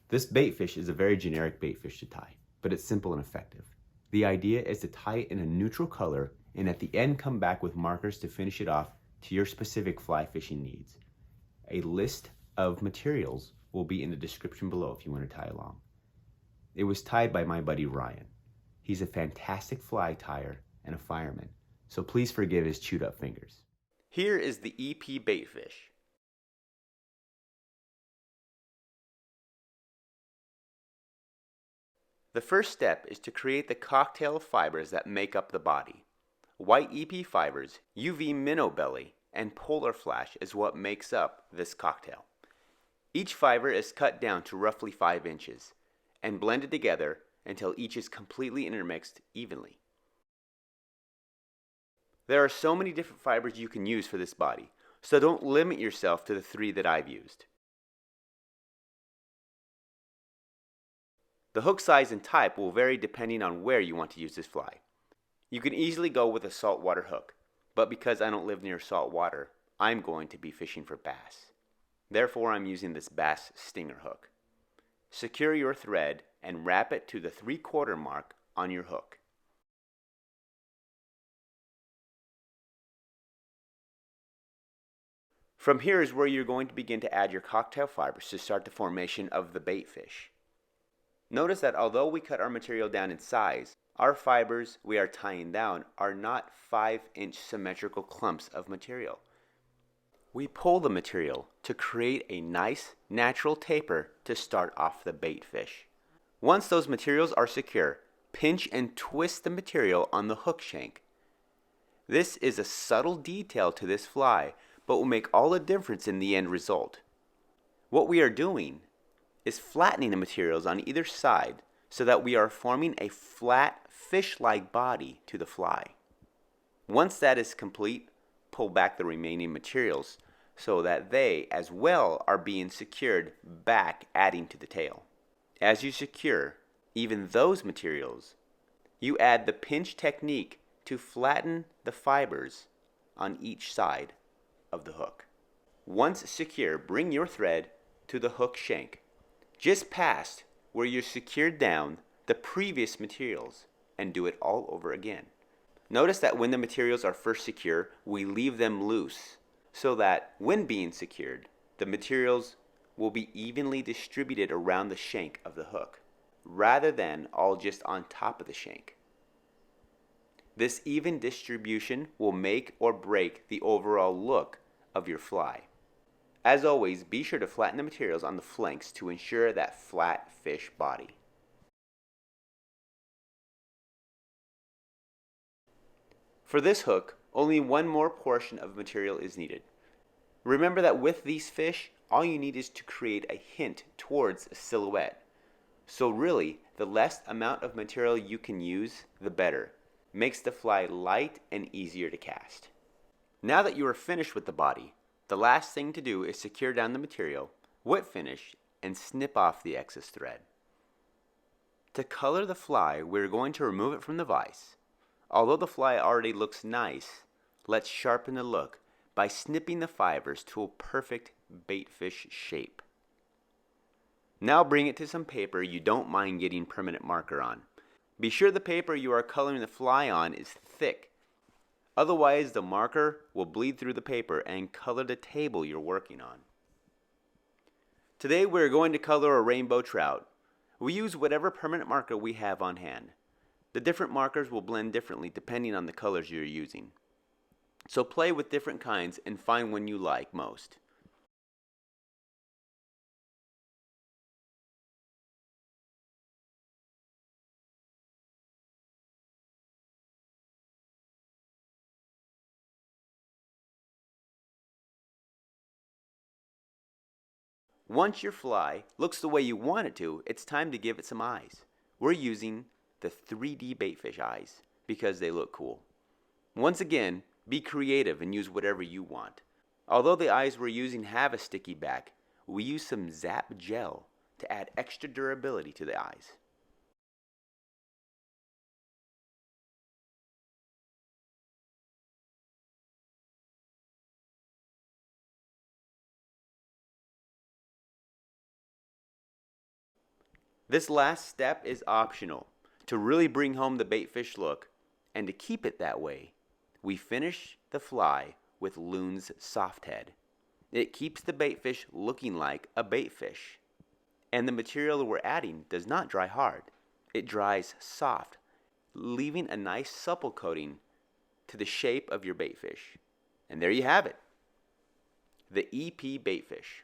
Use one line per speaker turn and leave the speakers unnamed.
This baitfish is a very generic baitfish to tie, but it's simple and effective. The idea is to tie it in a neutral color and at the end come back with markers to finish it off to your specific fly fishing needs. A list of materials will be in the description below if you want to tie along. It was tied by my buddy Ryan. He's a fantastic fly tyer and a fireman, so please forgive his chewed up fingers. Here is the EP baitfish. The first step is to create the cocktail of fibers that make up the body. White EP fibers, UV minnow belly, and polar flash is what makes up this cocktail. Each fiber is cut down to roughly 5 inches and blended together until each is completely intermixed evenly. There are so many different fibers you can use for this body, so don't limit yourself to the 3 that I've used. The hook size and type will vary depending on where you want to use this fly. You can easily go with a saltwater hook, but because I don't live near salt water, I'm going to be fishing for bass. Therefore, I'm using this bass stinger hook. Secure your thread and wrap it to the 3/4 mark on your hook. From here is where you're going to begin to add your cocktail fibers to start the formation of the baitfish. Notice that although we cut our material down in size, our fibers we are tying down are not 5-inch symmetrical clumps of material. We pull the material to create a nice natural taper to start off the baitfish. Once those materials are secure, pinch and twist the material on the hook shank. This is a subtle detail to this fly, but will make all the difference in the end result. What we are doing is flattening the materials on either side so that we are forming a flat fish-like body to the fly. Once that is complete, pull back the remaining materials so that they as well are being secured back, adding to the tail. As you secure even those materials, you add the pinch technique to flatten the fibers on each side of the hook. Once secure, bring your thread to the hook shank, just past where you secured down the previous materials, and do it all over again. Notice that when the materials are first secure, we leave them loose so that when being secured, the materials will be evenly distributed around the shank of the hook, rather than all just on top of the shank. This even distribution will make or break the overall look of your fly. As always, be sure to flatten the materials on the flanks to ensure that flat fish body. For this hook, only one more portion of material is needed. Remember that with these fish, all you need is to create a hint towards a silhouette. So really, the less amount of material you can use, the better. Makes the fly light and easier to cast. Now that you are finished with the body, the last thing to do is secure down the material, wet finish, and snip off the excess thread. To color the fly, we're going to remove it from the vise. Although the fly already looks nice, let's sharpen the look by snipping the fibers to a perfect baitfish shape. Now bring it to some paper you don't mind getting permanent marker on. Be sure the paper you are coloring the fly on is thick. Otherwise, the marker will bleed through the paper and color the table you're working on. Today we're going to color a rainbow trout. We use whatever permanent marker we have on hand. The different markers will blend differently depending on the colors you're using. So play with different kinds and find one you like most. Once your fly looks the way you want it to, it's time to give it some eyes. We're using the 3D baitfish eyes because they look cool. Once again, be creative and use whatever you want. Although the eyes we're using have a sticky back, we use some Zap Gel to add extra durability to the eyes. This last step is optional. To really bring home the baitfish look, and to keep it that way, we finish the fly with Loon's soft head. It keeps the baitfish looking like a baitfish. And the material we're adding does not dry hard. It dries soft, leaving a nice supple coating to the shape of your baitfish. And there you have it, the EP baitfish.